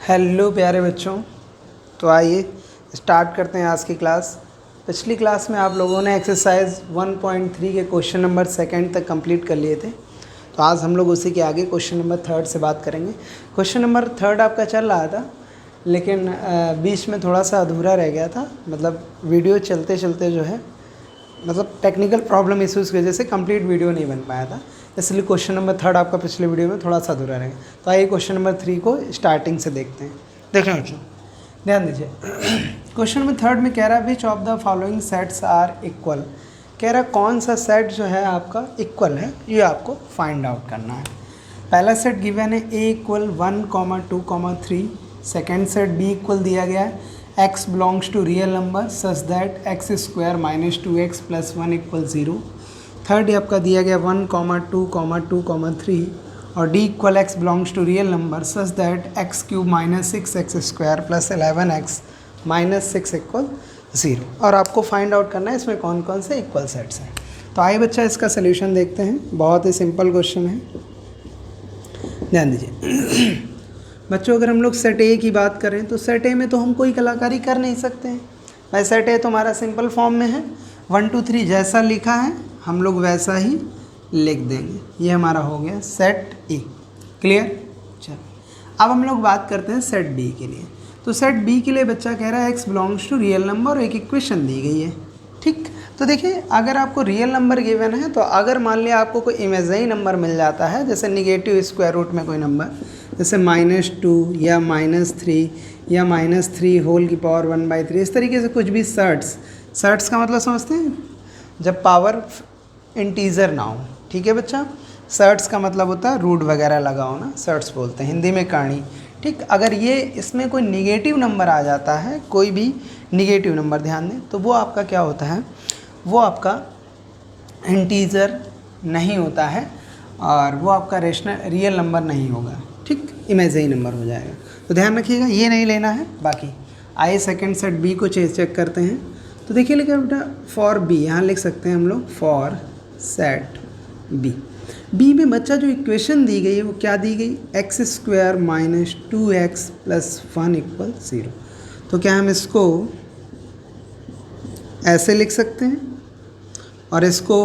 Hello प्यारे बच्चों, तो आइए स्टार्ट करते हैं आज की क्लास। पिछली क्लास में आप लोगों ने एक्सरसाइज 1.3 के क्वेश्चन नंबर सेकंड तक कंप्लीट कर लिए थे। तो आज हम लोग उसी के आगे क्वेश्चन नंबर थर्ड से बात करेंगे। क्वेश्चन नंबर थर्ड आपका चल रहा था, लेकिन बीच में थोड़ा सा अधूरा रह गया था। मतलब वीडियो चलते चलते जो है टेक्निकल प्रॉब्लम इशूज़ की वजह से कंप्लीट वीडियो नहीं बन पाया था, इसलिए क्वेश्चन नंबर थर्ड आपका पिछले वीडियो में थोड़ा सा अधूरा रहेगा। तो आइए क्वेश्चन नंबर 3 को स्टार्टिंग से देखते हैं। देखें बच्चों, ध्यान दीजिए। क्वेश्चन नंबर थर्ड में कह रहा है which of the following sets are equal. कह रहा कौन सा सेट जो है आपका इक्वल है, ये आपको फाइंड आउट करना है। पहला सेट गिवन है a equal 1, 2, 3। Second set b equal दिया गया है x belongs to real number such that x square minus 2x plus 1 equal 0। Third आपका दिया गया 1, 2, 3 और d equal x belongs to real number such that x cube minus 6x square plus 11x minus 6 equal 0। और आपको find out करना है इसमें कौन कौन से इक्वल सेट्स हैं। तो आइए बच्चा इसका सोल्यूशन देखते हैं। बहुत ही सिंपल क्वेश्चन है, ध्यान दीजिए। बच्चों, अगर हम लोग सेट ए की बात करें तो सेट ए में तो हम कोई कलाकारी कर नहीं सकते हैं भाई। सेट ए तो हमारा सिंपल फॉर्म में है, 1, 2, 3 जैसा लिखा है हम लोग वैसा ही लिख देंगे। ये हमारा हो गया सेट ए। क्लियर? चलो अब हम लोग बात करते हैं सेट बी के लिए। तो सेट बी के लिए बच्चा कह रहा है x belongs to real number और एक इक्वेशन दी गई है। ठीक, तो देखिए अगर आपको रियल नंबर गिवन है तो अगर मान लिया आपको कोई इमेजिनरी नंबर मिल जाता है, जैसे निगेटिव स्क्वायर रूट में कोई नंबर, जैसे -2 या -3 या -3 होल की पावर 1/3, इस तरीके से कुछ भी सर्ट्स का मतलब समझते हैं, जब पावर इंटीजर ना हो। ठीक है बच्चा, सर्ट्स का मतलब होता है रूट वगैरह लगा हो ना, सर्ट्स बोलते हैं हिंदी में करणी। ठीक, अगर ये इसमें कोई निगेटिव नंबर आ जाता है, कोई भी निगेटिव नंबर, ध्यान दें, तो वो आपका क्या होता है, वो आपका इंटीजर नहीं होता है और वो आपका रियल नंबर नहीं होगा। ठीक, इमेजिनरी नंबर हो जाएगा। तो ध्यान रखिएगा, ये नहीं लेना है। बाकी आइए सेकंड सेट बी को चेक करते हैं। तो देखिए लिखा बेटा फॉर बी, यहाँ लिख सकते हैं हम लोग फॉर सेट बी। बी में बच्चा जो इक्वेशन दी गई है वो क्या दी गई, x square minus 2x plus 1 equal 0। तो क्या हम इसको ऐसे लिख सकते हैं और इसको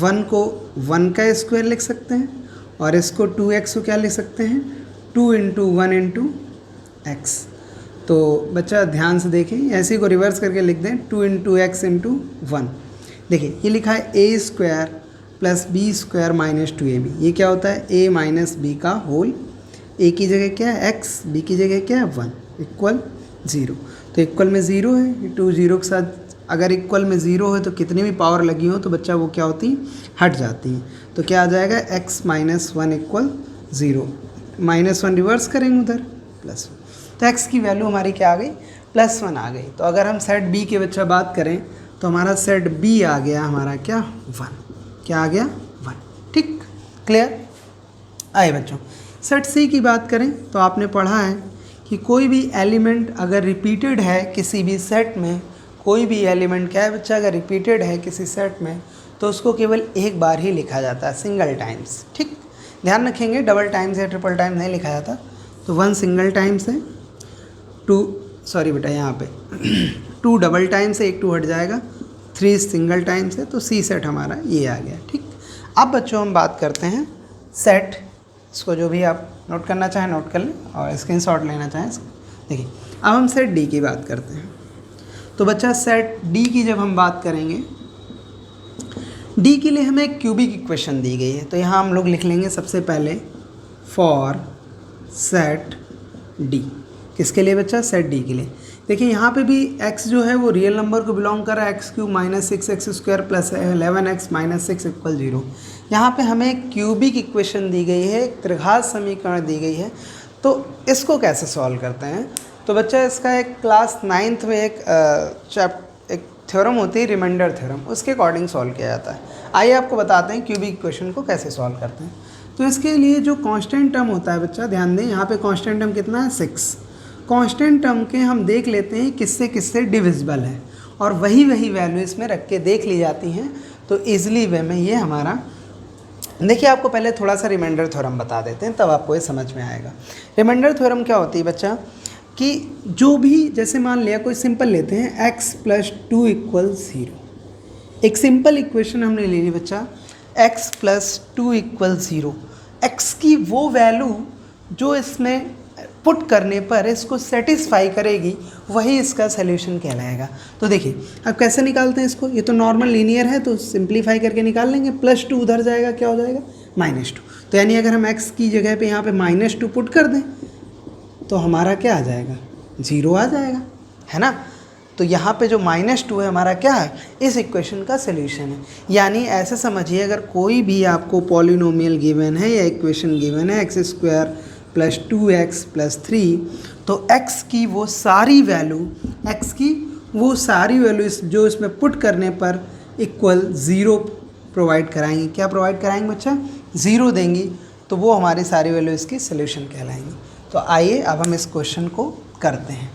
1 को 1 का स्क्वायर लिख सकते हैं और इसको 2x को क्या लिख सकते हैं, 2 × 1 × x। तो बच्चा ध्यान से देखें, ऐसे को रिवर्स करके लिख दें 2 × x × 1। देखिए ये लिखा है a square plus b square minus 2ab। ये क्या होता है, a माइनस बी का होल। a की जगह क्या है x, b की जगह क्या है 1 इक्वल 0। तो इक्वल में 0 है, 2 0 के साथ अगर इक्वल में 0 है तो कितनी भी पावर लगी हो तो बच्चा वो क्या होती, हट जाती है। तो क्या आ जाएगा, x माइनस 1 इक्वल 0। -1 रिवर्स करेंगे उधर प्लस 1, तो x की वैल्यू हमारी क्या आ गई, +1 आ गई। तो अगर हम सेट b के बच्चा बात करें तो हमारा सेट b आ गया हमारा क्या, 1। क्या आ गया, 1। ठीक, क्लियर? आए बच्चों, सेट सी की बात करें तो आपने पढ़ा है कि कोई भी एलिमेंट अगर रिपीटेड है किसी भी सेट में, कोई भी एलिमेंट क्या है बच्चा, अगर रिपीटेड है किसी सेट में तो उसको केवल एक बार ही लिखा जाता है, सिंगल टाइम्स। ठीक, ध्यान रखेंगे, डबल टाइम्स या ट्रिपल टाइम्स नहीं लिखा जाता। तो 1 सिंगल टाइम्स है, 2 सॉरी बेटा यहाँ पे 2 डबल टाइम्स है, 1 2 हट जाएगा, 3 सिंगल टाइम्स है। तो सी सेट हमारा ये आ गया। ठीक, अब बच्चों हम बात करते हैं सेट, इसको जो भी आप नोट करना चाहें नोट कर लें और स्क्रीनशॉट लेना चाहें। देखिए अब हम सेट डी की बात करते हैं। तो बच्चा सेट डी की जब हम बात करेंगे, डी के लिए हमें एक क्यूबिक इक्वेशन दी गई है। तो यहाँ हम लोग लिख लेंगे सबसे पहले फॉर सेट डी। किसके लिए बच्चा, सेट डी के लिए। देखिए यहाँ पे भी x जो है वो रियल नंबर को बिलोंग कर रहा है, x cube minus 6x square plus 11x minus 6 equal 0। यहाँ पे हमें एक क्यूबिक इक्वेशन दी गई है, एक त्रिघात समीकरण दी गई है। तो इसको कैसे सॉल्व करते हैं, तो बच्चा इसका एक क्लास 9th में एक थ्योरम होती है रिमाइंडर थ्योरम, उसके अकॉर्डिंग सॉल्व किया जाता है। आइए आपको बताते हैं क्यूबिक इक्वेशन को कैसे सॉल्व करते हैं। तो इसके लिए जो कांस्टेंट टर्म होता है बच्चा, ध्यान दें यहाँ पे कांस्टेंट टर्म कितना है, 6। कांस्टेंट टर्म के हम देख लेते हैं किससे किससे डिविजिबल है और वही वैल्यू इसमें रख के देख ली जाती हैं। तो ईजिली वे में ये हमारा देखिए आपको पहले थोड़ा सा रिमाइंडर थ्योरम बता देते हैं, तब आपको ये समझ में आएगा। रिमाइंडर थ्योरम क्या होती है बच्चा, कि जो भी, जैसे मान लिया कोई सिंपल लेते हैं x + 2 = 0। एक सिंपल इक्वेशन हमने ले ली बच्चा, x + 2 = 0। x की वो वैल्यू जो इसमें पुट करने पर इसको सेटिस्फाई करेगी, वही इसका सल्यूशन कहलाएगा। तो देखिए अब कैसे निकालते हैं इसको, ये तो नॉर्मल लीनियर है तो सिंप्लीफाई करके निकाल लेंगे। +2 उधर जाएगा, क्या हो जाएगा -2। तो यानी अगर हम x की जगह पे यहाँ पे -2 पुट कर दें तो हमारा क्या आ जाएगा, 0 आ जाएगा, है ना। तो यहाँ पे जो -2 है हमारा क्या है, इस इक्वेशन का सल्यूशन है। यानी ऐसे समझिए, अगर कोई भी आपको पॉलिनोमियल गिवन है या इक्वेशन गिवन है x² + 2x + 3, तो x की वो सारी वैल्यू जो इसमें पुट करने पर =0 प्रोवाइड कराएंगे। क्या प्रोवाइड कराएंगे बच्चा, 0 देंगी, तो वो हमारी सारी वैल्यू इसकी सल्यूशन कहलाएंगी। तो आइए अब हम इस क्वेश्चन को करते हैं।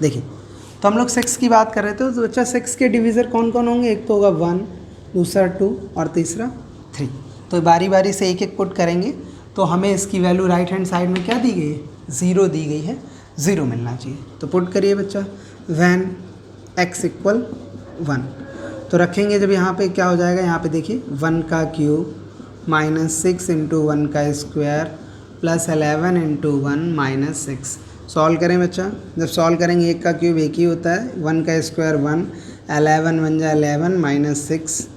देखिए, तो हम लोग 6 की बात कर रहे थे, तो बच्चा 6 के डिवीज़र कौन कौन होंगे, एक तो होगा 1, दूसरा 2 और तीसरा 3। तो बारी बारी से एक एक पुट करेंगे, तो हमें इसकी वैल्यू राइट हैंड साइड में क्या दी गई है, 0 दी गई है, 0 मिलना चाहिए। तो पुट करिए बच्चा, when x = 1। तो रखेंगे जब यहाँ पे क्या हो जाएगा, यहाँ पे देखिए 1 का क्यूब -6 × 1 का स्क्वायर + 11 × 1 - 6। सॉल्व करें बच्चा, जब सॉल्व करेंगे 1 का क्यूब 1 ही होता है, 1 का स्क्वायर 1, 11 × 1 = 11 - 6।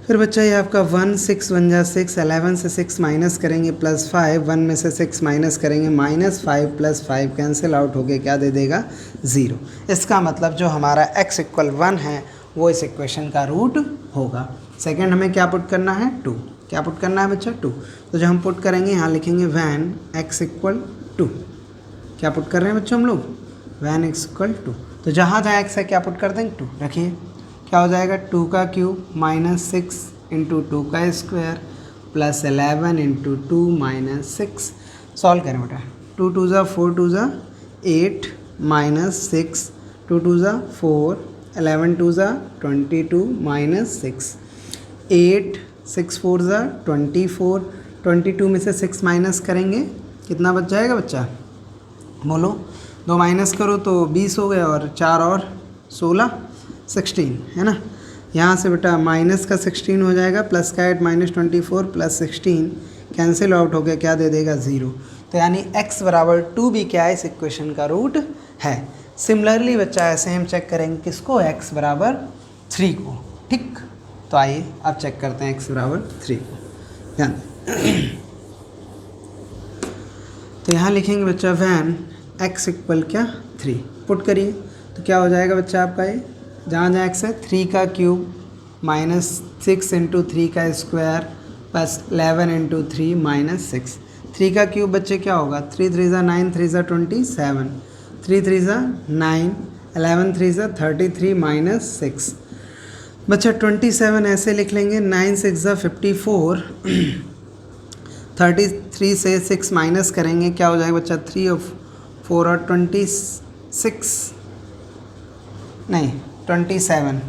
फिर बच्चा ये आपका 1, 6 × 1 = 6, 11 से 6 माइनस करेंगे +5, 1 में से 6 माइनस करेंगे -5 + 5 कैंसिल आउट हो गया, क्या दे देगा 0। इसका मतलब जो हमारा x = 1 है वो इस इक्वेशन का रूट होगा। सेकंड हमें क्या पुट करना है, 2। क्या पुट करना है बच्चा, 2। तो जब हम पुट करेंगे यहाँ लिखेंगे when x = 2। क्या पुट कर रहे हैं बच्चों हम लोग, when x = 2। तो जहाँ जहाँ x है क्या पुट कर देंगे, 2 रखिए। क्या हो जाएगा, 2 का क्यूब -6 × 2 का स्क्वायर + 11 × 2 - 6। सॉल्व करें बेटा, 2 × 2 = 4, 2 × 8 -6, 2 × 2 = 4, 11 × 2 = 22 - 6, 8, 6 × 4 = 24, 22 में से 6 माइनस करेंगे, कितना बच जाएगा बच्चा, बोलो, 2 माइनस करो तो 20 हो गया, और 4 और 16 16, है ना। यहाँ से बेटा माइनस का 16 हो जाएगा, प्लस का 8 -24 + 16 कैंसिल आउट हो गया, क्या दे देगा 0। तो यानी x = 2 भी क्या है, इस इक्वेशन का रूट है। सिमिलरली बच्चा ऐसे हम चेक करेंगे किसको, x = 3 को, ठीक। तो आइए अब चेक करते हैं x = 3 को, ध्यान दें। तो यहाँ लिखेंगे बच्चा when x = क्या, 3, पुट करिए। तो क्या हो जाएगा बच्चा आपका, ये जहाँ जहाँ x है, 3 का क्यूब -6 × 3 का स्क्वायर + 11 × 3 - 6। 3 का क्यूब बच्चे क्या होगा, 3 × 3 = 9, 3 × 27, 3 × 3 = 9, 11 × 3 = 33 - 6। बच्चा 27 ऐसे लिख लेंगे, 9 × 6 = 54, 33 से 6 माइनस करेंगे, क्या हो जाएगा बच्चा, 3 और 4 और 27, नहीं 27,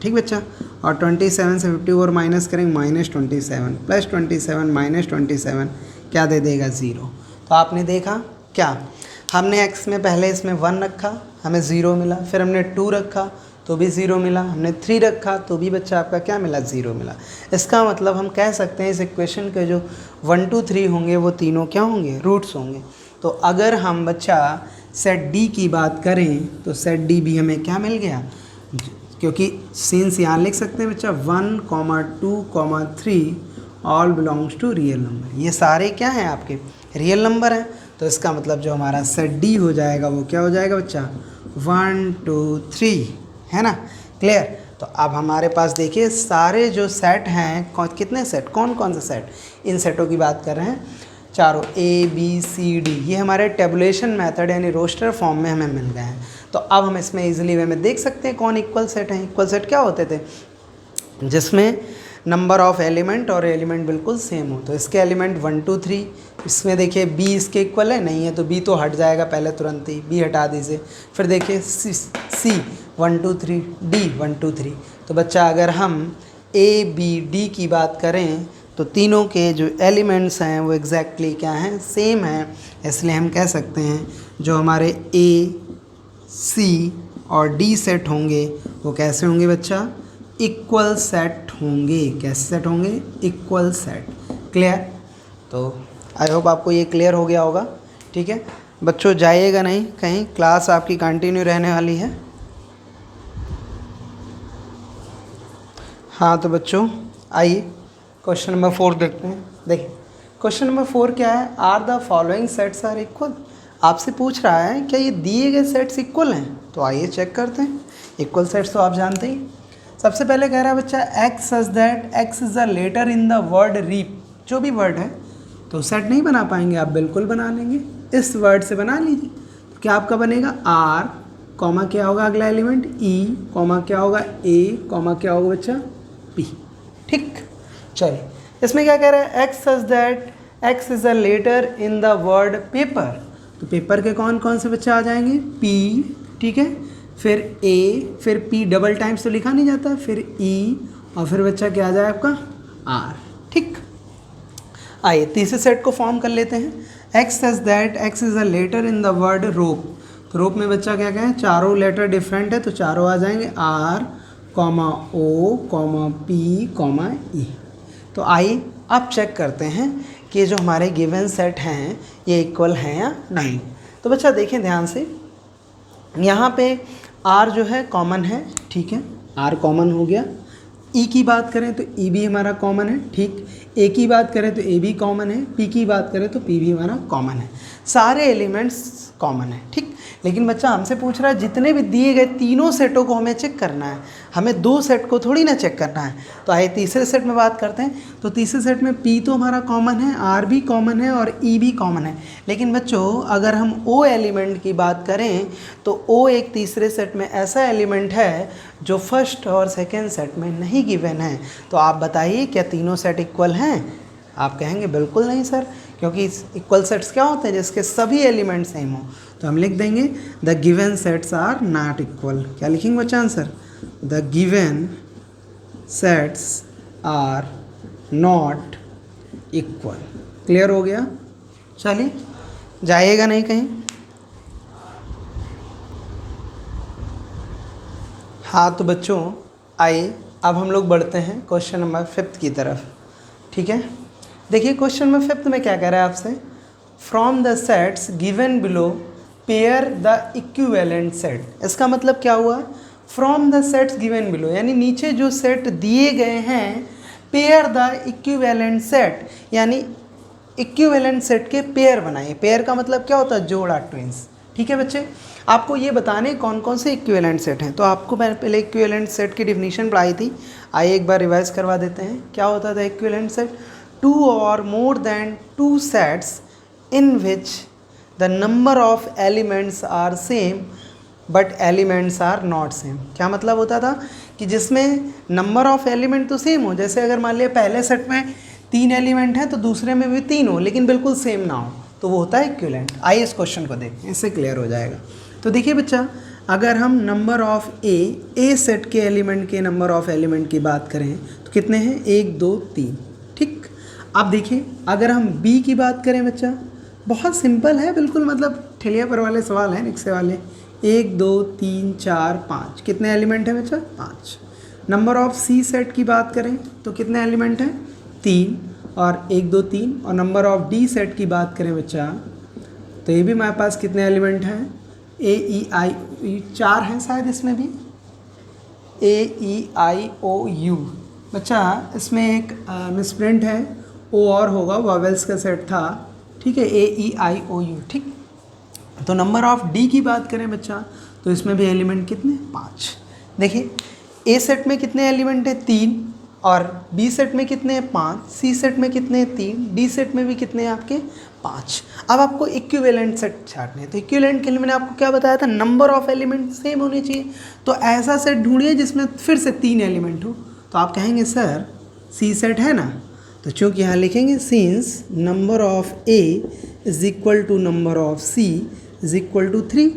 ठीक बच्चा। और 27 से 54 माइनस करेंगे -27, +27 -27 क्या दे देगा 0। तो आपने देखा क्या, हमने x में पहले इसमें 1 रखा, हमें 0 मिला, फिर हमने 2 रखा तो भी 0 मिला, हमने 3 रखा तो भी बच्चा आपका क्या मिला, 0 मिला। इसका मतलब हम कह सकते हैं इस इक्वेशन के जो 1, 2, 3 होंगे वो तीनों क्या होंगे, रूट्स होंगे। तो अगर हम बच्चा सेट डी की बात करें तो सेट डी भी हमें क्या मिल गया, क्योंकि सिंस यहाँ लिख सकते हैं बच्चा 1, 2, 3 all belongs to real number, ये सारे क्या हैं आपके रियल नंबर हैं। तो इसका मतलब जो हमारा सेट डी हो जाएगा वो क्या हो जाएगा बच्चा, 1, 2, 3, है ना, क्लियर। तो अब हमारे पास देखिए सारे जो सेट हैं, कितने सेट, कौन कौन से सेट, इन सेटों की बात कर रहे हैं, चारों A, B, C, D, ये हमारे टेबुलेशन मेथड यानी रोस्टर फॉर्म में हमें मिल गए हैं। तो अब हम इसमें इजीली वे में देख सकते हैं कौन इक्वल सेट हैं। इक्वल सेट क्या होते थे, जिसमें नंबर ऑफ एलिमेंट और एलिमेंट बिल्कुल सेम हो। तो इसके एलिमेंट 1, 2, 3, इसमें देखिए B इसके इक्वल है, नहीं है तो B तो हट जाएगा पहले तुरंत ही, B हटा दीजिए। फिर देखिए C 1, 2, 3, D 1, 2, 3, तो बच्चा अगर हम ए बी डी की बात करें तो तीनों के जो एलिमेंट्स हैं वो एग्जैक्टली क्या हैं, सेम हैं। इसलिए हम कह सकते हैं जो हमारे ए सी और डी सेट होंगे वो कैसे होंगे बच्चा, इक्वल सेट होंगे। कैसे सेट होंगे, इक्वल सेट। क्लियर? तो आई होप आपको ये क्लियर हो गया होगा। ठीक है बच्चों, जाइएगा नहीं कहीं, क्लास आपकी कंटिन्यू रहने वाली है। हाँ तो बच्चों आइए क्वेश्चन नंबर 4 देखते हैं। देखिए क्वेश्चन नंबर 4 क्या है, are the following sets are equal. आपसे पूछ रहा है क्या ये दिए गए सेट्स इक्वल हैं। तो आइए चेक करते हैं। इक्वल सेट्स तो आप जानते ही। सबसे पहले कह रहा है बच्चा x such that x is the letter in the word reap. जो भी वर्ड है तो सेट नहीं बना पाएंगे आप, बिल्कुल बना लेंगे। इस वर्ड से बना लीजिए। तो क्या आपका बनेगा, आर कॉमा क्या होगा अगला एलिमेंट, ई कॉमा क्या होगा, ए कॉमा क्या होगा बच्चा, पी। ठीक, चलिए इसमें क्या कह रहा है, x such that x is a letter in the word paper. तो पेपर के कौन कौन से बच्चे आ जाएंगे, पी, ठीक है, फिर ए, फिर पी डबल टाइम्स तो लिखा नहीं जाता, फिर ई और फिर बच्चा क्या आ जाए आपका, आर। ठीक, आइए तीसरे सेट को फॉर्म कर लेते हैं। X such that x is a letter in the word rope. तो रोप में बच्चा क्या कहें, चारों लेटर डिफरेंट है तो चारों आ जाएंगे, आर कॉमा ओ कॉमा पी कॉमा ई। तो आइए अब चेक करते हैं कि जो हमारे गिवन सेट हैं ये इक्वल हैं या नहीं। तो बच्चा देखें ध्यान से, यहाँ पे आर जो है कॉमन है, ठीक है, आर कॉमन हो गया। ई की बात करें तो ई भी हमारा कॉमन है, ठीक। ए की बात करें तो ए भी कॉमन है, पी की बात करें तो पी भी हमारा कॉमन है। सारे एलिमेंट्स कॉमन है, ठीक। लेकिन बच्चा हमसे पूछ रहा है जितने भी दिए गए तीनों सेटों को हमें चेक करना है, हमें दो सेट को थोड़ी ना चेक करना है। तो आइए तीसरे सेट में बात करते हैं। तो तीसरे सेट में पी तो हमारा कॉमन है, आर भी कॉमन है और ई भी कॉमन है। लेकिन बच्चों अगर हम ओ एलिमेंट की बात करें तो ओ एक तीसरे सेट में ऐसा एलिमेंट है जो फर्स्ट और सेकेंड सेट में नहीं गिवन है। तो आप बताइए क्या तीनों सेट इक्वल हैं। आप कहेंगे बिल्कुल नहीं सर, क्योंकि इक्वल सेट्स क्या होते हैं, जिसके सभी एलिमेंट सेम हो। तो हम लिख देंगे the given sets are not equal. क्या लिखेंगे बच्चा answer, the given sets are not equal. Clear हो गया? चलिए जाइएगा नहीं कहीं। हाँ तो बच्चों आइए अब हम लोग बढ़ते हैं क्वेश्चन नंबर 5 की तरफ। ठीक है, देखिए क्वेश्चन नंबर 5 में क्या कह रहा है आपसे, from the sets given below pair the equivalent set. इसका मतलब क्या हुआ, from the sets given below यानी नीचे जो सेट दिए गए हैं, पेयर द इक्विवेलेंट सेट यानी इक्विवेलेंट सेट के पेयर बनाइए। पेयर का मतलब क्या होता है, जोड़ा, ट्विंस। ठीक है बच्चे, आपको ये बताने कौन कौन से इक्विवेलेंट सेट हैं। तो आपको मैंने पहले इक्विवेलेंट सेट की डिफिनीशन पढ़ाई थी, आइए एक बार रिवाइज करवा देते हैं। क्या होता था इक्विवेलेंट सेट, टू और more than two sets in which the number of elements are same but elements are not same. क्या मतलब होता था कि जिसमें नंबर ऑफ एलिमेंट तो सेम हो, जैसे अगर मान लिया पहले सेट में 3 एलिमेंट हैं तो दूसरे में भी 3 हो लेकिन बिल्कुल सेम ना हो, तो वो होता है इक्विवेलेंट। आइए इस क्वेश्चन को देखें, इससे क्लियर हो जाएगा। तो देखिए बच्चा, अगर हम नंबर ऑफ ए सेट के एलिमेंट के नंबर ऑफ एलिमेंट की बात करें तो कितने हैं, 1 2 3। ठीक, अब देखिए अगर हम बी की बात करें बच्चा, बहुत सिंपल है बिल्कुल, मतलब ठेलिया पर वाले सवाल हैं, रिक्शे वाले। 1 2 3 4 5, कितने एलिमेंट हैं बच्चा, 5। नंबर ऑफ सी सेट की बात करें तो कितने एलिमेंट हैं, 3 और 1 2 3। और नंबर ऑफ डी सेट की बात करें बच्चा तो ये भी हमारे पास कितने एलिमेंट हैं, ए ई आई 4 हैं शायद इसमें भी, ए ई आई ओ यू। बच्चा इसमें एक मिसप्रिंट है, ओ और होगा, वॉवेल्स का सेट था। ठीक है, ए ई आई ओ यू। ठीक, तो नंबर ऑफ डी की बात करें बच्चा तो इसमें भी एलिमेंट कितने, 5। देखिए ए सेट में कितने एलिमेंट हैं, 3 और बी सेट में कितने हैं, 5। सी सेट में कितने हैं, 3। डी सेट में भी कितने हैं आपके, 5। अब आपको इक्विवेलेंट सेट छाटने हैं। तो इक्विवेलेंट के लिए मैंने आपको क्या बताया था, नंबर ऑफ एलिमेंट सेम होने चाहिए। तो ऐसा सेट ढूंढिए जिसमें फिर से 3 एलिमेंट हो। तो आप कहेंगे सर सी सेट है ना, तो चूँकि यहाँ लिखेंगे since number of A is equal to number of C is equal to 3,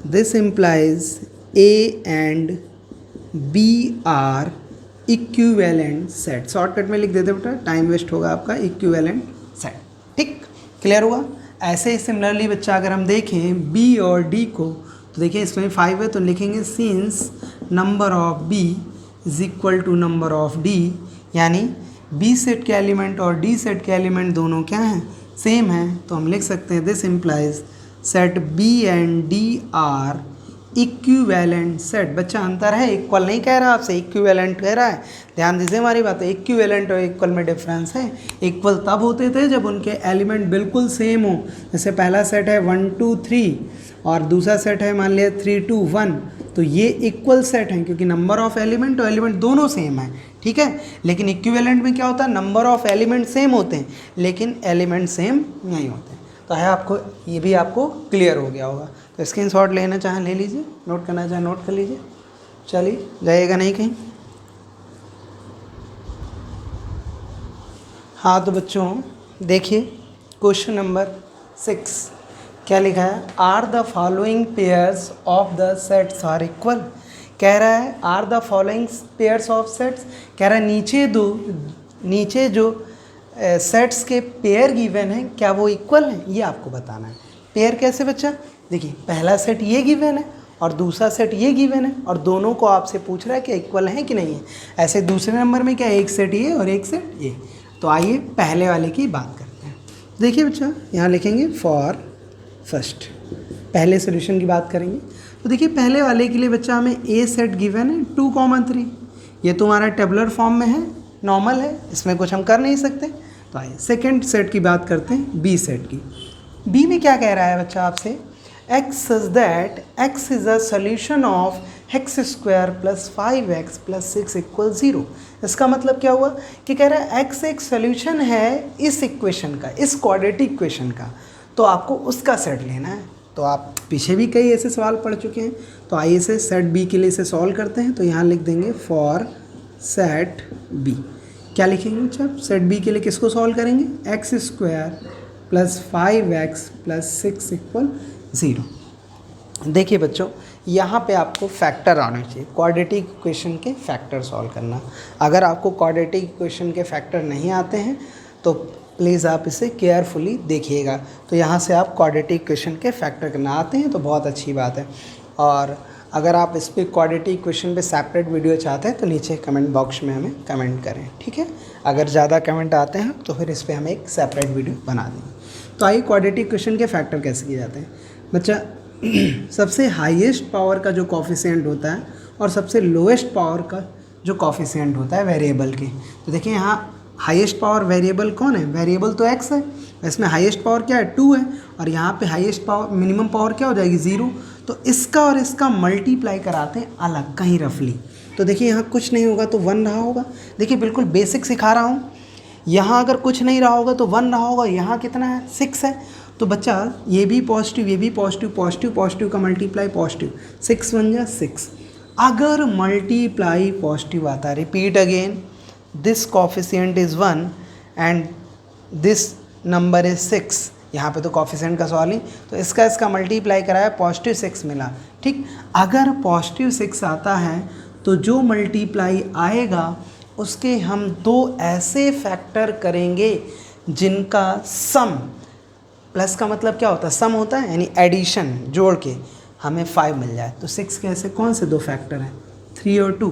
this implies A and B are equivalent set, shortcut में लिख देते बेटा, टाइम वेस्ट होगा आपका, इक्विवेलेंट सेट। ठीक, क्लियर हुआ। ऐसे ही सिमिलरली बच्चा अगर हम देखें बी और डी को, तो देखिए इसमें 5 है तो लिखेंगे since number of B is equal to number of D, यानी बी सेट के एलिमेंट और डी सेट के एलिमेंट दोनों क्या हैं, सेम हैं। तो हम लिख सकते हैं this implies set B and D are equivalent set. बच्चा अंतर है, इक्वल नहीं कह रहा आपसे, इक्विवेलेंट कह रहा है। ध्यान दीजिए हमारी बात है, इक्विवेलेंट और इक्वल में डिफरेंस है। इक्वल तब होते थे जब उनके एलिमेंट बिल्कुल सेम हो। जैसे पहला सेट है 1 2 3 और दूसरा सेट है मान लिया 3 2 1, तो ये इक्वल सेट हैं क्योंकि नंबर ऑफ एलिमेंट और एलिमेंट दोनों सेम है। ठीक है, लेकिन इक्विवेलेंट में क्या होता है, नंबर ऑफ एलिमेंट सेम होते हैं लेकिन एलिमेंट सेम नहीं होते। तो है आपको, ये भी आपको क्लियर हो गया होगा। तो स्क्रीनशॉट लेना चाहें ले लीजिए, नोट करना चाहें नोट कर लीजिए। चलिए, जाइएगा नहीं कहीं। हाँ तो बच्चों देखिए क्वेश्चन नंबर 6 क्या लिखा है, are the following pairs of the sets are equal. कह रहा है are the following pairs of sets, कह रहा है नीचे जो सेट्स के पेयर गिवन हैं क्या वो इक्वल हैं, ये आपको बताना है। पेयर कैसे बच्चा, देखिए पहला सेट ये गिवन है और दूसरा सेट ये गिवन है और दोनों को आपसे पूछ रहा है कि इक्वल है कि नहीं है। ऐसे दूसरे नंबर में क्या एक सेट ये और एक सेट ये। तो आइए पहले वाले की बात करते हैं। देखिए बच्चा यहाँ लिखेंगे फॉर फर्स्ट, पहले सोल्यूशन की बात करेंगे। तो देखिए पहले वाले के लिए बच्चा हमें ए सेट गिवन है 2, 3, ये तुम्हारा टेबुलर फॉर्म में है, नॉर्मल है, इसमें कुछ हम कर नहीं सकते। तो आइए सेकेंड सेट की बात करते हैं, बी सेट की। बी में क्या कह रहा है बच्चा आपसे, x such that x is a solution of x square plus 5x plus 6 equals 0। इसका मतलब क्या हुआ कि कह रहा है x एक सोल्यूशन है इस इक्वेशन का, इस क्वाड्रेटिक इक्वेशन का, तो आपको उसका सेट लेना है। तो आप पीछे भी कई ऐसे सवाल पढ़ चुके हैं। तो आइए से सेट बी के लिए इसे सॉल्व करते हैं। तो यहाँ लिख देंगे फॉर सेट बी, क्या लिखेंगे बच्चा, सेट बी के लिए किसको सॉल्व करेंगे, x square plus 5x plus 6 equal 0। देखिए बच्चों यहाँ पे आपको फैक्टर आने चाहिए, क्वाड्रेटिक इक्वेशन के फैक्टर सॉल्व करना। अगर आपको क्वाड्रेटिक इक्वेशन के फैक्टर नहीं आते हैं तो प्लीज़ आप इसे केयरफुली देखिएगा। तो यहाँ से आप क्वाड्रेटिक इक्वेशन के फैक्टर करना आते हैं तो बहुत अच्छी बात है। और अगर आप इस पर क्वाड्रेटिक इक्वेशन पे सेपरेट वीडियो चाहते हैं तो नीचे कमेंट बॉक्स में हमें कमेंट करें, ठीक है। अगर ज़्यादा कमेंट आते हैं तो फिर इस पर हम एक सेपरेट वीडियो बना देंगे। तो आइए क्वाड्रेटिक इक्वेशन के फैक्टर कैसे किए जाते हैं बच्चा। सबसे हाईएस्ट पावर का जो कॉफिशिएंट होता है और सबसे लोएस्ट पावर का जो कॉफिशिएंट होता है वेरिएबल के, तो देखिए यहाँ हाईएस्ट पावर वेरिएबल कौन है, वेरिएबल तो x है, इसमें हाईएस्ट पावर क्या है 2 है, और यहाँ पे हाईएस्ट पावर मिनिमम पावर क्या हो जाएगी 0। तो इसका और इसका मल्टीप्लाई कराते हैं अलग कहीं रफली। तो देखिए यहाँ कुछ नहीं होगा तो 1 रहा होगा। देखिए बिल्कुल बेसिक सिखा रहा हूँ, यहाँ अगर कुछ नहीं रहा होगा तो 1 रहा होगा, यहाँ कितना है 6 है। तो बच्चा ये भी पॉजिटिव ये भी पॉजिटिव, पॉजिटिव पॉजिटिव का मल्टीप्लाई पॉजिटिव, 6 1 जा 6। अगर मल्टीप्लाई पॉजिटिव आता है, repeat again, this coefficient is 1 and this number is 6। यहाँ पे तो कॉफिशिएंट का सवाल ही, तो इसका मल्टीप्लाई कराया पॉजिटिव 6 मिला, ठीक। अगर पॉजिटिव 6 आता है तो जो मल्टीप्लाई आएगा उसके हम 2 ऐसे फैक्टर करेंगे जिनका सम, प्लस का मतलब क्या होता है सम होता है, यानी एडिशन जोड़ के हमें 5 मिल जाए। तो 6 के ऐसे कौन से 2 फैक्टर हैं, 3 और 2।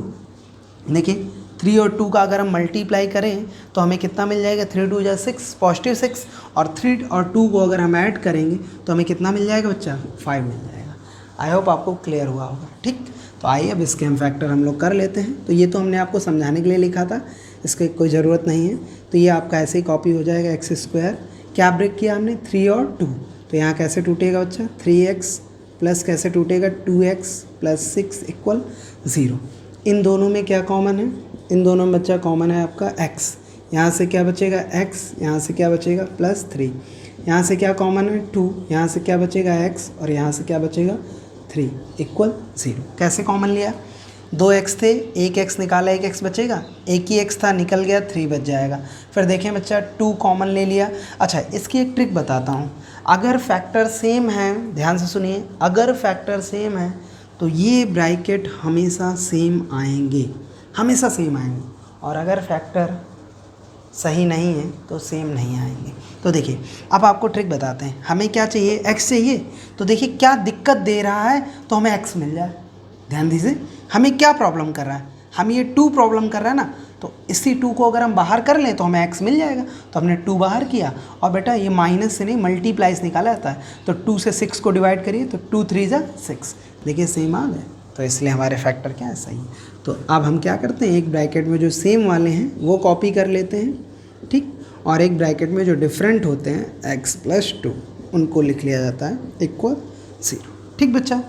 देखिए 3 और 2 का अगर हम मल्टीप्लाई करें तो हमें कितना मिल जाएगा, 3 2 जा 6, पॉजिटिव 6, और 3 और 2 को अगर हम ऐड करेंगे तो हमें कितना मिल जाएगा बच्चा, 5 मिल जाएगा। आई होप आपको क्लियर हुआ होगा, ठीक। तो आइए अब इसके हम फैक्टर हम लोग कर लेते हैं। तो ये तो हमने आपको समझाने के लिए लिखा था, इसकी कोई ज़रूरत नहीं है। तो ये आपका ऐसे ही कॉपी हो जाएगा, एक्स स्क्वायर क्या ब्रेक किया हमने 3 और 2, तो यहाँ कैसे टूटेगा बच्चा 3x प्लस कैसे टूटेगा 2x प्लस 6 इक्वल 0। इन दोनों में क्या कॉमन है, इन दोनों में बच्चा कॉमन है आपका x, यहाँ से क्या बचेगा x, यहाँ से क्या बचेगा प्लस 3, यहाँ से क्या कॉमन है 2, यहाँ से क्या बचेगा x और यहाँ से क्या बचेगा 3 इक्वल 0। कैसे कॉमन लिया, 2x थे, एक x निकाला, एक x बचेगा, एक ही x था निकल गया 3 बच जाएगा। फिर देखें बच्चा 2 कॉमन ले लिया। अच्छा इसकी एक ट्रिक बताता हूँ, अगर फैक्टर सेम है, ध्यान से सुनिए, अगर फैक्टर सेम है तो ये ब्रैकेट हमेशा सेम आएंगे। हमेशा सेम आएंगे, और अगर फैक्टर सही नहीं है तो सेम नहीं आएंगे। तो देखिए अब आपको ट्रिक बताते हैं, हमें क्या चाहिए, x चाहिए। तो देखिए क्या दिक्कत दे रहा है तो हमें x मिल जाए। ध्यान दीजिए हमें क्या प्रॉब्लम कर रहा है, हम ये 2 प्रॉब्लम कर रहा है ना, तो इसी 2 को अगर हम बाहर कर लें तो हमें x मिल जाएगा। तो हमने 2 बाहर किया, और बेटा ये माइनस से नहीं मल्टीप्लाई से निकाला जाता है, तो 2 से 6 को डिवाइड करिए तो 2 3 जा 6, देखिए सेम आ गए। तो इसलिए हमारे फैक्टर क्या है, सही है। तो अब हम क्या करते हैं, एक ब्रैकेट में जो सेम वाले हैं वो कॉपी कर लेते हैं, ठीक, और एक ब्रैकेट में जो डिफरेंट होते हैं x + 2 उनको लिख लिया जाता है इक्वल 0। ठीक बच्चा,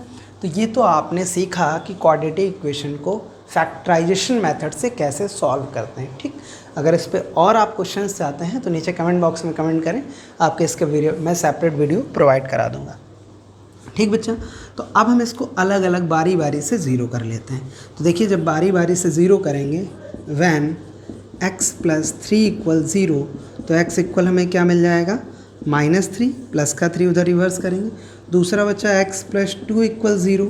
तो ये तो आपने सीखा कि क्वाड्रेटिक इक्वेशन को फैक्टराइजेशन मेथड से कैसे सॉल्व करते हैं। ठीक, अगर इस पे और आप क्वेश्चंस चाहते हैं तो नीचे कमेंट बॉक्स में कमेंट करें, आपके इसके वीडियो मैं सेपरेट वीडियो प्रोवाइड करा दूंगा। ठीक बच्चा, तो अब हम इसको अलग अलग बारी बारी से ज़ीरो कर लेते हैं। तो देखिए जब बारी बारी से ज़ीरो करेंगे, व्हेन x + 3 = 0, तो x इक्वल हमें क्या मिल जाएगा, -3, प्लस का 3 उधर रिवर्स करेंगे। दूसरा बच्चा x + 2 = 0,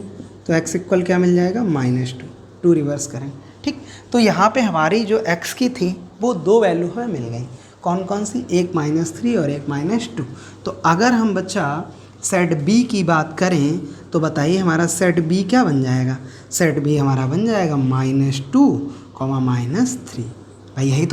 तो x इक्वल क्या मिल जाएगा, -2, 2 रिवर्स करेंगे। ठीक, तो यहाँ पे हमारी जो x की थी वो 2 वैल्यू हमें मिल गई, कौन कौन सी, एक -3 और एक -2। तो अगर हम बच्चा सेट b की बात करें तो बताइए हमारा सेट b क्या बन जाएगा, सेट b हमारा बन जाएगा -2, -3। भाई यही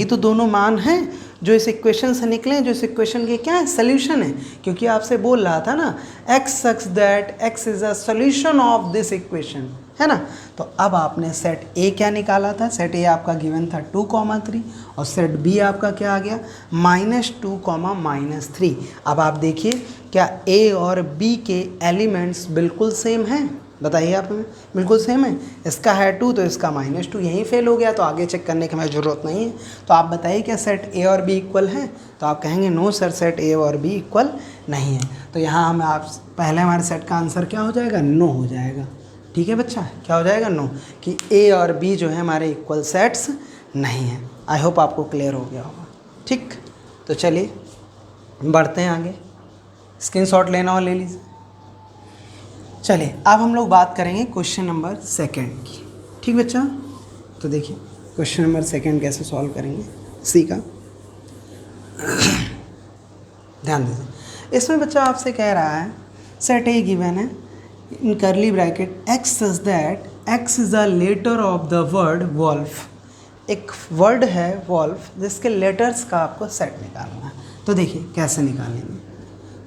तो दोनों मान हैं जो इस इक्वेशन से निकले, जो इस इक्वेशन के क्या है, सोल्यूशन है। क्योंकि आपसे बोल रहा था ना, x such that x is a solution of this equation, है ना। तो अब आपने सेट A क्या निकाला था, सेट A आपका गिवन था 2, 3, और सेट B आपका क्या आ गया, -2, -3। अब आप देखिए क्या A और B के एलिमेंट्स बिल्कुल सेम हैं, बताइए आप हमें, बिल्कुल सेम है। इसका है 2 तो इसका -2, यहीं फेल हो गया, तो आगे चेक करने की हमें ज़रूरत नहीं है। तो आप बताइए क्या सेट A और B इक्वल है, तो आप कहेंगे नो सर, सेट A और B इक्वल नहीं है। तो यहाँ हमें आप पहले हमारे सेट का आंसर क्या हो जाएगा, नो हो जाएगा। ठीक है बच्चा, क्या हो जाएगा, नो, कि A और B जो है हमारे इक्वल सेट्स नहीं हैं। आई होप आपको क्लियर हो गया होगा। ठीक, तो चलिए बढ़ते हैं आगे, स्क्रीनशॉट लेना हो ले लीजिए। चलिए अब हम लोग बात करेंगे क्वेश्चन नंबर 2 की। ठीक बच्चा, तो देखिए क्वेश्चन नंबर 2 कैसे सॉल्व करेंगे, सी का ध्यान दीजिए। इसमें बच्चा आपसे कह रहा है सेट ए गिवन है in curly bracket x such that x is the letter of the word wolf. एक वर्ड है वॉल्फ जिसके लेटर्स का आपको सेट निकालना है। तो देखिए कैसे निकालेंगे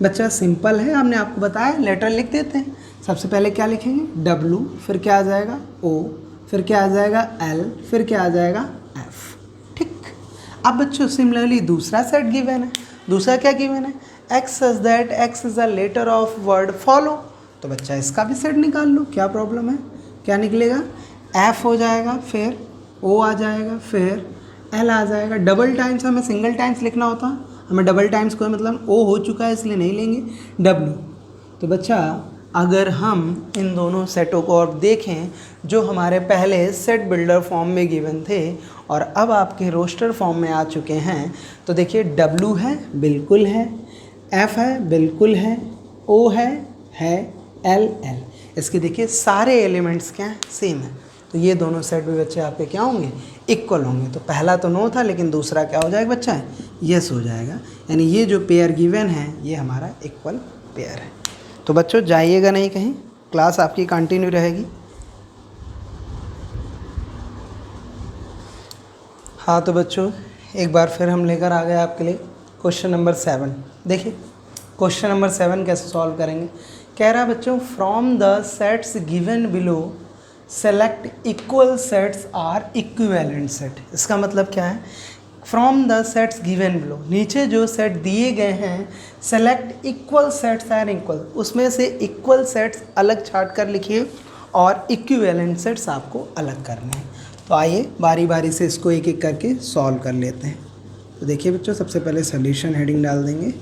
बच्चा, सिंपल है, हमने आपको बताया लेटर लिख देते हैं। सबसे पहले क्या लिखेंगे, W, फिर क्या आ जाएगा O, फिर क्या आ जाएगा L, फिर क्या आ जाएगा F। ठीक, अब बच्चों सिमिलरली दूसरा सेट गिवन है, दूसरा क्या गिवन है, x such that x is the letter of word follow. तो बच्चा इसका भी सेट निकाल लो, क्या प्रॉब्लम है, क्या निकलेगा, F हो जाएगा, फिर O आ जाएगा, फिर L आ जाएगा। डबल टाइम्स हमें सिंगल टाइम्स लिखना होता, हमें डबल टाइम्स को मतलब O हो चुका है इसलिए नहीं लेंगे W। तो बच्चा अगर हम इन दोनों सेटों को अब देखें जो हमारे पहले सेट बिल्डर फॉर्म में गिवन थे और अब आपके रोस्टर फॉर्म में आ चुके हैं, तो देखिए W है, बिल्कुल है, F है, बिल्कुल है, O है L। इसके देखिए सारे एलिमेंट्स क्या हैं, सेम है। तो ये दोनों सेट भी बच्चे आपके क्या होंगे, इक्वल होंगे। तो पहला तो नो था, लेकिन दूसरा क्या हो जाएगा बच्चा, यस हो जाएगा। यानी ये जो पेयर गिवन है ये हमारा इक्वल पेयर है। तो बच्चों जाइएगा नहीं कहीं, क्लास आपकी कंटिन्यू रहेगी। हाँ तो बच्चों एक बार फिर हम लेकर आ गए आपके लिए क्वेश्चन नंबर 7। देखिए क्वेश्चन नंबर 7 कैसे सॉल्व करेंगे। कह रहा है बच्चों, from the sets given below select equal sets are equivalent set. इसका मतलब क्या है, from the sets given below, नीचे जो सेट दिए गए हैं, select equal sets are equal, उसमें से इक्वल सेट्स अलग छाट कर लिखिए और इक्विवेलेंट सेट्स आपको अलग करने हैं। तो आइए बारी बारी से इसको एक एक करके सॉल्व कर लेते हैं। तो देखिए बच्चों सबसे पहले सॉल्यूशन हेडिंग डाल देंगे।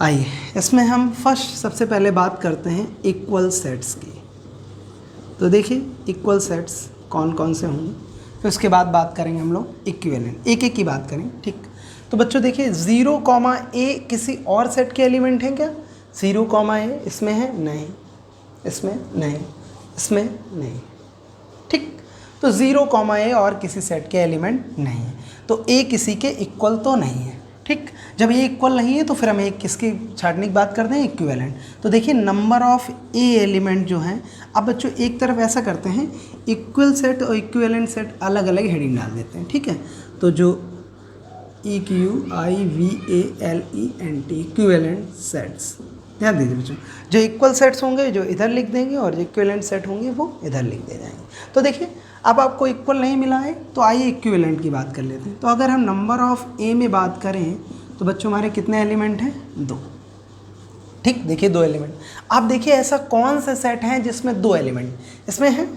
आइए इसमें हम फर्स्ट सबसे पहले बात करते हैं इक्वल सेट्स की। तो देखिए इक्वल सेट्स कौन कौन से होंगे, फिर उसके बाद बात करेंगे हम लोग इक्विवेलेंट, एक एक की बात करेंगे। ठीक, तो बच्चों देखिए 0, A किसी और सेट के एलिमेंट हैं क्या, 0, A इसमें है नहीं, इसमें नहीं, इसमें नहीं। ठीक, तो 0, ए और किसी सेट के एलिमेंट नहीं है, तो ए किसी के इक्वल तो नहीं है। ठीक, जब ये इक्वल नहीं है तो फिर हम एक किसकी छाटने की बात करते हैं, इक्विवेलेंट। तो देखिए नंबर ऑफ ए एलिमेंट जो हैं, अब बच्चों एक तरफ ऐसा करते हैं, इक्वल सेट और इक्विवेलेंट सेट अलग अलग हेडिंग डाल देते हैं। ठीक है, तो जो EQIVALENT इक्विवेलेंट सेट्स, ध्यान दीजिए बच्चों, जो इक्वल सेट्स होंगे जो इधर लिख देंगे और जो इक्विवेलेंट सेट होंगे वो इधर लिख दे जाएंगे। तो देखिए अब आपको इक्वल नहीं मिला है तो आइए इक्विवेलेंट की बात कर लेते हैं। तो अगर हम नंबर ऑफ ए में बात करें तो बच्चों हमारे कितने एलिमेंट हैं, 2। ठीक, देखिए 2 एलिमेंट। आप देखिए ऐसा कौन सा सेट है जिसमें 2 एलिमेंट, इसमें है,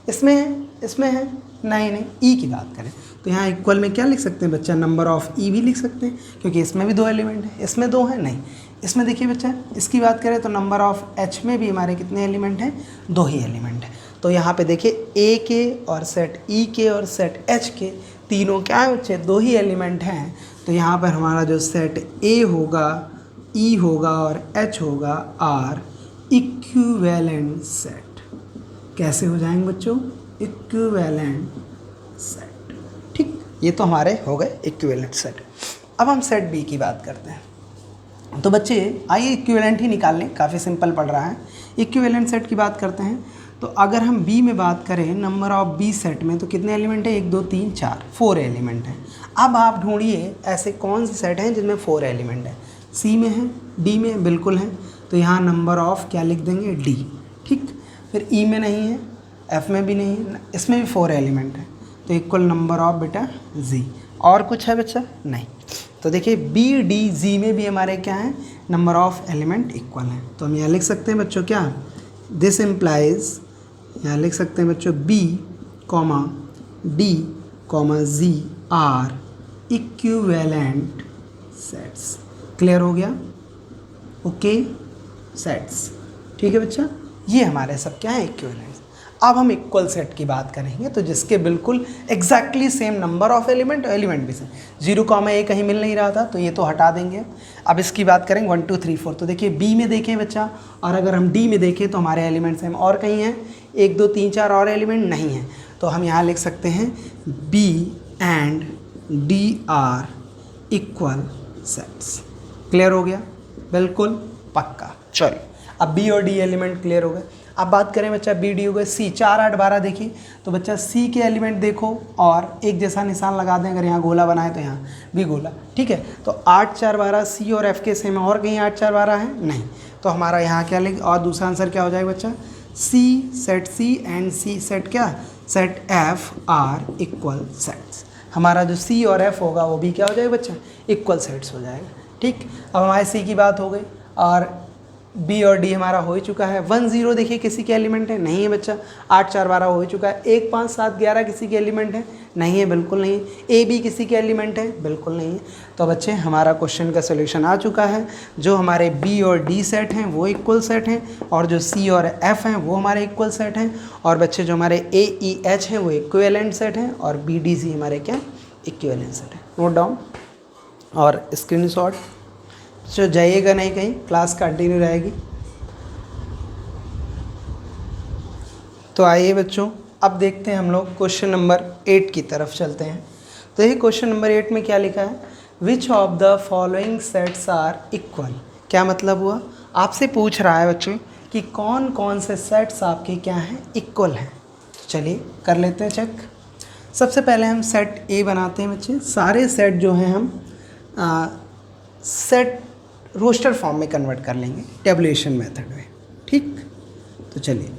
इसमें है, इसमें है, नहीं, ई की बात करें तो यहाँ इक्वल में क्या लिख सकते हैं बच्चा, नंबर ऑफ ई भी लिख सकते हैं, क्योंकि इसमें भी 2 एलिमेंट है, इसमें 2 है, नहीं। इसमें देखिए बच्चा, इसकी बात करें तो नंबर ऑफ एच में भी हमारे कितने एलिमेंट हैं, 2 ही एलिमेंट है। तो यहाँ पे देखिए ए के और सेट ई के और सेट एच के तीनों क्या है बच्चे, 2 ही एलिमेंट हैं। तो यहाँ पर हमारा जो सेट ए होगा, ई होगा और एच होगा आर इक्विवेलेंट सेट। कैसे हो जाएंगे बच्चों, इक्विवेलेंट सेट। ठीक, ये तो हमारे हो गए इक्विवेलेंट सेट। अब हम सेट बी की बात करते हैं। तो बच्चे आइए इक्विवेलेंट ही निकाल लें, काफ़ी सिंपल पड़ रहा है। इक्विवेलेंट सेट की बात करते हैं तो अगर हम बी में बात करें, नंबर ऑफ बी सेट में तो कितने एलिमेंट है, 1 2 3 4, 4 एलिमेंट हैं। अब आप ढूंढिए ऐसे कौन से सेट हैं जिनमें 4 एलिमेंट है। सी में है, डी में बिल्कुल है, तो यहाँ नंबर ऑफ क्या लिख देंगे, डी। ठीक, फिर ई में नहीं है, एफ में भी नहीं है, इसमें भी 4 एलिमेंट है, तो इक्वल नंबर ऑफ बेटा जी। और कुछ है बच्चा, नहीं। तो देखिए बी डी जी में भी हमारे क्या है, नंबर ऑफ एलिमेंट इक्वल है। तो हम यहाँ लिख सकते हैं बच्चों क्या, दिस इम्प्लाइज, यहाँ लिख सकते हैं बच्चों B comma D comma G are equivalent sets. Clear हो गया, ओके, सेट्स। ठीक है बच्चा, ये हमारे सब क्या है, इक्विवेलेंट। अब हम इक्वल सेट की बात करेंगे, तो जिसके बिल्कुल exactly same number of element और एलिमेंट भी सेम, 0, ए कहीं मिल नहीं रहा था तो ये तो हटा देंगे। अब इसकी बात करेंगे 1 2 3 4। तो देखिए बी में देखें बच्चा, और अगर हम डी में देखें तो हमारे एलिमेंट सेम, और कहीं हैं 1 2 3 4 और एलिमेंट नहीं है, तो हम यहाँ लिख सकते हैं B and D are equal sets. Clear हो गया, बिल्कुल पक्का। चलिए अब बी और डी एलिमेंट क्लियर हो गए। अब बात करें बच्चा बी डी हो गए, सी 4 8 12 देखिए, तो बच्चा सी के एलिमेंट देखो और एक जैसा निशान लगा दें, अगर यहाँ गोला बनाए तो यहाँ भी गोला। ठीक है, तो 8 4 12 सी और एफ के सेम है, और कहीं 8 4 12 है नहीं, तो हमारा यहाँ क्या लिख, और दूसरा आंसर क्या हो जाएगा बच्चा, C set C and C set क्या, set F R equal sets. हमारा जो सी और एफ होगा वो भी क्या हो जाएगा बच्चा, इक्वल सेट्स हो जाएगा। ठीक, अब हमारे सी की बात हो गई, और बी और डी हमारा हो ही चुका है। 1 0 देखिए किसी के एलिमेंट है, नहीं है बच्चा। 8 4 12 हो ही चुका है। 1 5 7 11 किसी के एलिमेंट है, नहीं है, बिल्कुल नहीं। ए बी किसी के एलिमेंट है, बिल्कुल नहीं है। तो बच्चे हमारा क्वेश्चन का सोल्यूशन आ चुका है। जो हमारे बी और डी सेट हैं वो इक्वल सेट हैं, और जो सी और एफ हैं वो हमारे इक्वल सेट हैं, और बच्चे जो हमारे ए ई एच हैं वो इक्विवेलेंट सेट हैं, और बी डी सी हमारे क्या, इक्विवेलेंट सेट है। नोट डाउन और स्क्रीनशॉट। तो जाइएगा नहीं कहीं, क्लास कंटिन्यू रहेगी। तो आइए बच्चों अब देखते हैं हम लोग क्वेश्चन नंबर 8 की तरफ चलते हैं। तो ये क्वेश्चन नंबर 8 में क्या लिखा है, which of the following sets are equal. क्या मतलब हुआ, आपसे पूछ रहा है बच्चों कि कौन कौन से सेट्स आपके क्या हैं, इक्वल हैं। चलिए कर लेते हैं चेक। सबसे पहले हम सेट ए बनाते हैं बच्चे। सारे सेट जो हैं हम सेट रोस्टर फॉर्म में कन्वर्ट कर लेंगे टेबुलेशन मेथड में। ठीक, तो चलिए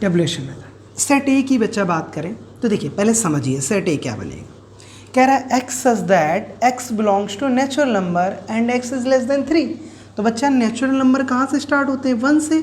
टेबुलेशन मेथड। सेट ए की बच्चा बात करें तो देखिए पहले समझिए सेट ए क्या बनेगा। कह रहा है x such that X belongs to natural number and X is less than 3। तो बच्चा नेचुरल नंबर कहाँ से स्टार्ट होते हैं, 1 से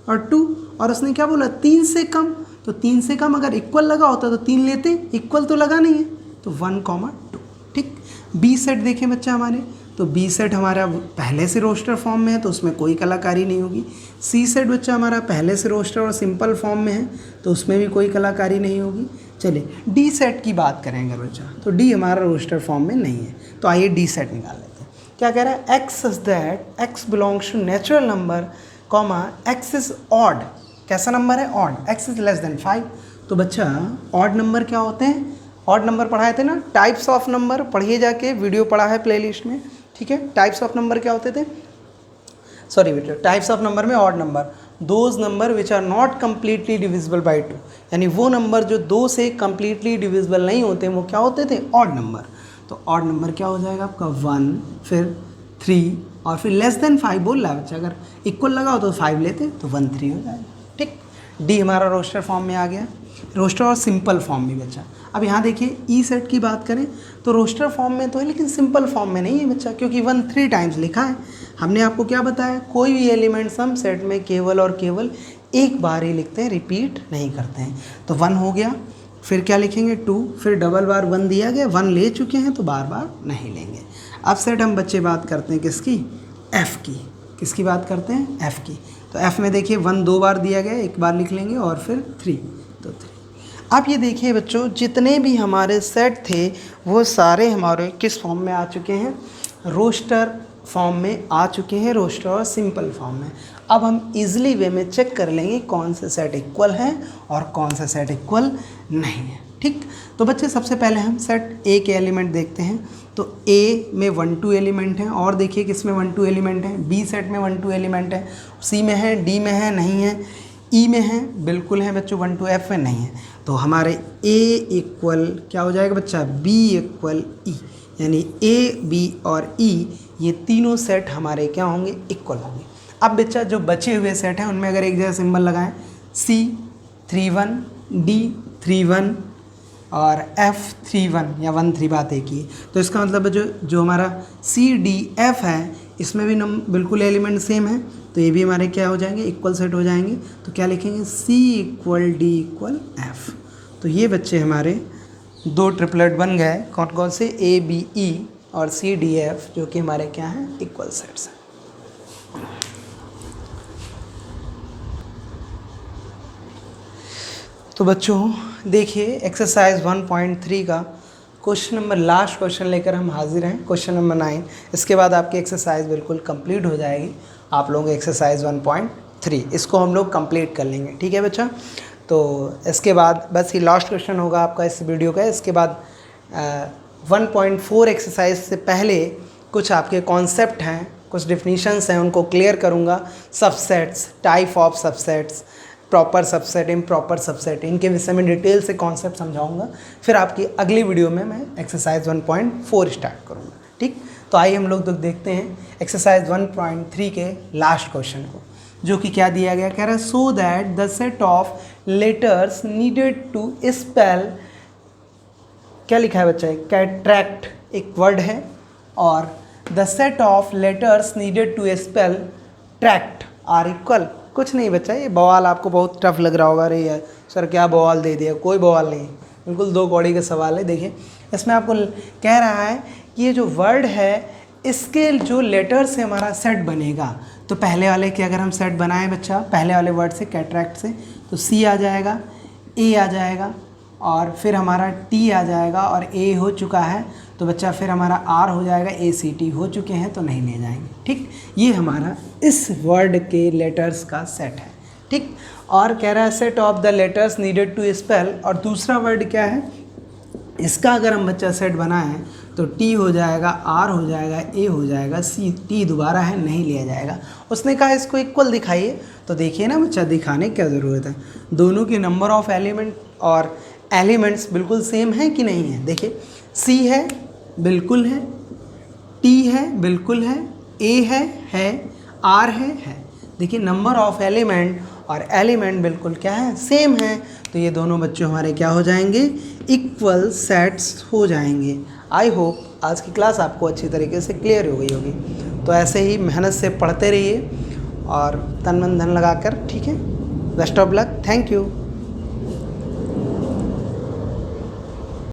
और 2, और उसने क्या बोला 3 से कम। तो 3 से कम अगर इक्वल लगा होता तो 3 लेते, इक्वल तो लगा नहीं है, तो 1 2। ठीक, बी सेट देखें बच्चा हमारे, तो बी सेट हमारा पहले से रोस्टर फॉर्म में है तो उसमें कोई कलाकारी नहीं होगी। सी सेट बच्चा हमारा पहले से रोस्टर और सिंपल फॉर्म में है तो उसमें भी कोई कलाकारी नहीं होगी। चलिए डी सेट की बात करेंगे बच्चा, तो डी हमारा रोस्टर फॉर्म में नहीं है, तो आइए डी सेट निकाल लेते हैं। क्या कह रहा है, x such that X belongs to natural number comma X is odd. कैसा नंबर है, odd, x is less than 5। तो बच्चा ऑड नंबर क्या होते हैं, ऑड नंबर पढ़ाए थे ना, टाइप्स ऑफ नंबर पढ़िए जाके, वीडियो पढ़ा है प्लेलिस्ट में, ठीक है। टाइप्स ऑफ नंबर क्या होते थे, सॉरी बेटा, टाइप्स ऑफ नंबर में odd number those number which are not completely divisible by 2, यानी वो नंबर जो 2 से कम्प्लीटली डिविजिबल नहीं होते वो क्या होते थे, ऑड नंबर। तो ऑड नंबर क्या हो जाएगा आपका 1, फिर 3 और फिर लेस देन 5 बोल रहा है बच्चा, अगर इक्वल लगा हो तो 5 लेते तो 1 3 हो जाएगा, ठीक। डी हमारा रोस्टर फॉर्म में आ गया, रोस्टर और सिंपल फॉर्म में बच्चा। अब यहाँ देखिए ई सेट की बात करें तो रोस्टर फॉर्म में तो है लेकिन सिंपल फॉर्म में नहीं है बच्चा, क्योंकि 1 3 टाइम्स लिखा है। हमने आपको क्या बताया, कोई भी एलिमेंट सम सेट में केवल और केवल एक बार ही लिखते हैं, रिपीट नहीं करते हैं। तो 1 हो गया, फिर क्या लिखेंगे 2, फिर डबल बार 1 दिया गया, 1 ले चुके हैं तो बार बार नहीं लेंगे। अब सेट हम बच्चे बात करते हैं किसकी, एफ़ की। किसकी बात करते हैं, एफ़ की। तो एफ़ में देखिए 1 2 बार दिया गया, एक बार लिख लेंगे और फिर 3, तो 3। अब ये देखिए बच्चों, जितने भी हमारे सेट थे वो सारे हमारे किस फॉर्म में आ चुके हैं, रोस्टर फॉर्म में आ चुके हैं, रोस्टर और सिंपल फॉर्म में। अब हम इजीली वे में चेक कर लेंगे कौन से सेट इक्वल हैं और कौन से सेट इक्वल नहीं है, ठीक। तो बच्चे सबसे पहले हम सेट ए के एलिमेंट देखते हैं। तो ए में 1 2 एलिमेंट हैं, और देखिए किस में 1 2 एलिमेंट हैं, बी सेट में 1 2 एलिमेंट है, सी में है, डी में है, नहीं है, ई में है, बिल्कुल है बच्चों 1 2, एफ में नहीं है। तो हमारे ए इक्वल क्या हो जाएगा बच्चा, बी इक्वल ई, यानी ए बी और ई ये तीनों सेट हमारे क्या होंगे, इक्वल होंगे। अब बच्चा जो बचे हुए सेट हैं उनमें अगर एक जगह सिंबल लगाएं, सी 3 1, डी 3 1 और एफ 3 1 या 1 3, बात एक ही। तो इसका मतलब जो हमारा सी डी एफ है इसमें भी बिल्कुल एलिमेंट सेम है, तो ये भी हमारे क्या हो जाएंगे, इक्वल सेट हो जाएंगे। तो क्या लिखेंगे, सी इक्वल डी इक्वल एफ। तो ये बच्चे हमारे 2 ट्रिपलेट बन गए, कौन कौन से, ए बी ई और सी डी एफ, जो कि हमारे क्या हैं, इक्वल सेट्स हैं। तो बच्चों देखिए एक्सरसाइज 1.3 का क्वेश्चन नंबर, लास्ट क्वेश्चन लेकर हम हाजिर हैं, क्वेश्चन नंबर 9। इसके बाद आपकी एक्सरसाइज बिल्कुल कंप्लीट हो जाएगी। आप लोग एक्सरसाइज 1.3 इसको हम लोग कंप्लीट कर लेंगे, ठीक है बच्चा। तो इसके बाद बस ये लास्ट क्वेश्चन होगा आपका इस वीडियो का। इसके बाद 1.4 एक्सरसाइज से पहले कुछ आपके कॉन्सेप्ट हैं, कुछ डिफिनीशंस हैं, उनको क्लियर करूँगा। Subsets, type of subsets, proper subset, improper subset, इनके विषय में डिटेल से कॉन्सेप्ट समझाऊंगा। फिर आपकी अगली वीडियो में मैं एक्सरसाइज 1.4 स्टार्ट करूँगा, ठीक। तो आइए हम लोग देखते हैं एक्सरसाइज 1.3 के लास्ट क्वेश्चन को, जो कि क्या दिया गया, कह रहा है so that the set of letters needed to spell, क्या लिखा है बच्चा, कैट्रैक्ट एक वर्ड है, और the set of letters needed to spell tract are equal. कुछ नहीं बच्चा, ये बवाल आपको बहुत टफ लग रहा होगा, अरे यार सर क्या बवाल दे दिया, कोई बवाल नहीं, बिल्कुल 2 कौड़ी का सवाल है। देखिए इसमें आपको कह रहा है कि ये जो वर्ड है इसके जो लेटर से हमारा सेट बनेगा। तो पहले वाले के अगर हम सेट बनाएं बच्चा, पहले वाले वर्ड से, कैट्रैक्ट से, तो सी आ जाएगा, ए आ जाएगा, और फिर हमारा टी आ जाएगा, और ए हो चुका है तो बच्चा फिर हमारा आर हो जाएगा, ए सी टी हो चुके हैं तो नहीं ले जाएंगे, ठीक। ये हमारा इस वर्ड के लेटर्स का सेट है, ठीक। और कह रहा है set of the letters needed to spell, और दूसरा वर्ड क्या है, इसका अगर हम बच्चा सेट बनाएं तो टी हो जाएगा, आर हो जाएगा, ए हो जाएगा, सी टी दोबारा है, नहीं लिया जाएगा। उसने कहा इसको इक्वल दिखाइए, तो देखिए ना बच्चा दिखाने की क्या ज़रूरत है, दोनों के नंबर ऑफ एलिमेंट और एलिमेंट्स बिल्कुल सेम है कि नहीं है। देखिए सी है, बिल्कुल है, टी है, बिल्कुल है, ए है, आर है। देखिए नंबर ऑफ एलिमेंट और एलिमेंट बिल्कुल क्या है, सेम है। तो ये दोनों बच्चों हमारे क्या हो जाएंगे, इक्वल सेट्स हो जाएंगे। आई होप आज की क्लास आपको अच्छी तरीके से क्लियर हो गई होगी। तो ऐसे ही मेहनत से पढ़ते रहिए और तन मन धन लगाकर, ठीक है। Best of luck, thank you.